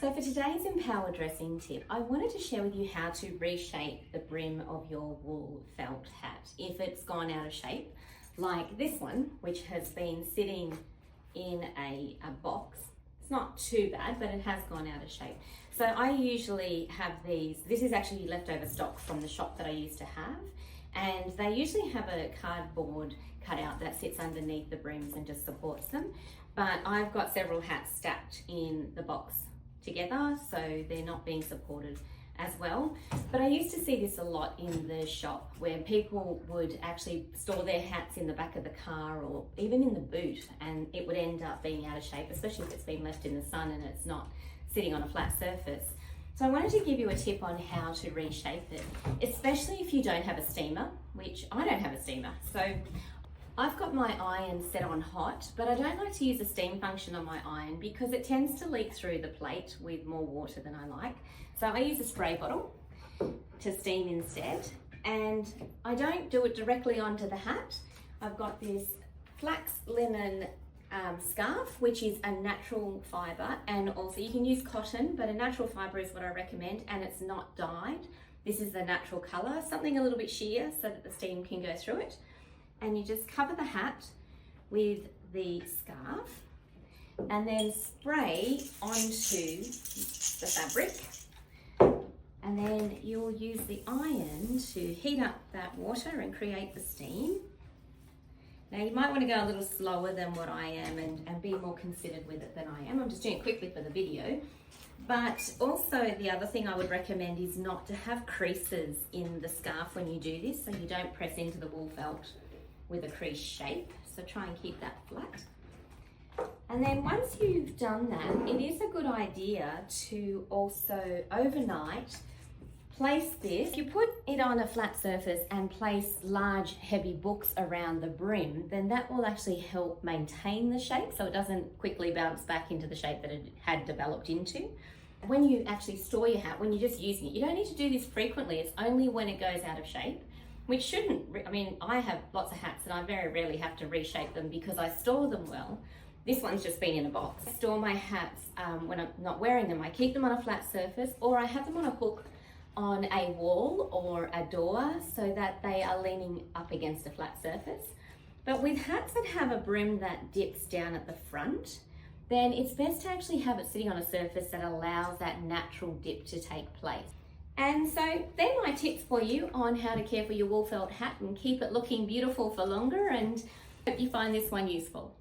So for today's empower dressing tip, I wanted to share with you how to reshape the brim of your wool felt hat if it's gone out of shape, like this one, which has been sitting in a box. It's not too bad, but it has gone out of shape. So I usually have these, this is actually leftover stock from the shop that I used to have, and they usually have a cardboard cutout that sits underneath the brims and just supports them. But I've got several hats stacked in the box together, so they're not being supported as well. But I used to see this a lot in the shop where people would actually store their hats in the back of the car or even in the boot, and it would end up being out of shape, especially if it's been left in the sun and it's not sitting on a flat surface. So I wanted to give you a tip on how to reshape it, especially if you don't have a steamer, which I don't have a steamer. So I've got my iron set on hot, but I don't like to use the steam function on my iron because it tends to leak through the plate with more water than I like. So I use a spray bottle to steam instead, and I don't do it directly onto the hat. I've got this flax linen scarf, which is a natural fibre, and also you can use cotton, but a natural fibre is what I recommend, and it's not dyed. This is the natural colour, something a little bit sheer so that the steam can go through it. And you just cover the hat with the scarf and then spray onto the fabric, and then you'll use the iron to heat up that water and create the steam. Now you might want to go a little slower than what I am and be more considered with it than I am. I'm just doing it quickly for the video. But also the other thing I would recommend is not to have creases in the scarf when you do this, so you don't press into the wool felt with a crease shape. So try and keep that flat. And then once you've done that, it is a good idea to also overnight place this. If you put it on a flat surface and place large heavy books around the brim, then that will actually help maintain the shape so it doesn't quickly bounce back into the shape that it had developed into. When you actually store your hat, when you're just using it, you don't need to do this frequently. It's only when it goes out of shape, which shouldn't, I mean, I have lots of hats and I very rarely have to reshape them because I store them well. This one's just been in a box. I store my hats when I'm not wearing them. I keep them on a flat surface, or I have them on a hook on a wall or a door so that they are leaning up against a flat surface. But with hats that have a brim that dips down at the front, then it's best to actually have it sitting on a surface that allows that natural dip to take place. And so they're my tips for you on how to care for your wool felt hat and keep it looking beautiful for longer, and hope you find this one useful.